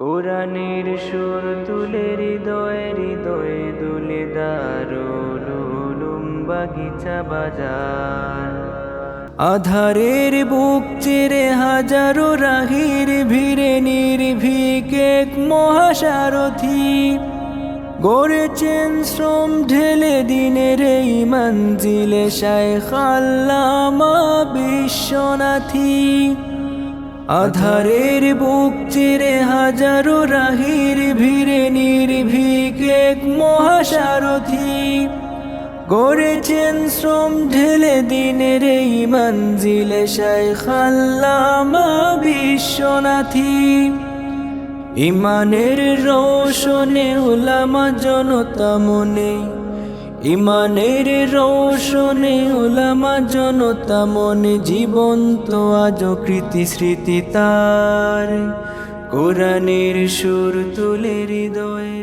কোরআনের সুর তুলে হৃদয়ে হৃদয়ে দুলে দারুল উলুম বাগিচা বাজার। আধারের বুক চিরে হাজারো রাহির ভিড়ে নির্ভীক এক মহাসারথী, গড়েছেন শ্রম ঢেলে দিনের এই মঞ্জিলে শায়খ আল্লামা বিশ্বনাথী। আধারের বুক চিরে হাজারো রাহির ভিড়ে নির্ভীক এক মহাসারথী, গড়েছেন শ্রম ঢেলে দিনের এই মঞ্জিলে শায়খ আল্লামা বিশ্বনাথী। ইমানের রোশনে উলামা জনতা মনে, ইমানের রোশনে উলামা জনতা মনে জীবন্ত আজ কৃতি স্মৃতি তার। কোরআনের সুর তুলে হৃদয়ে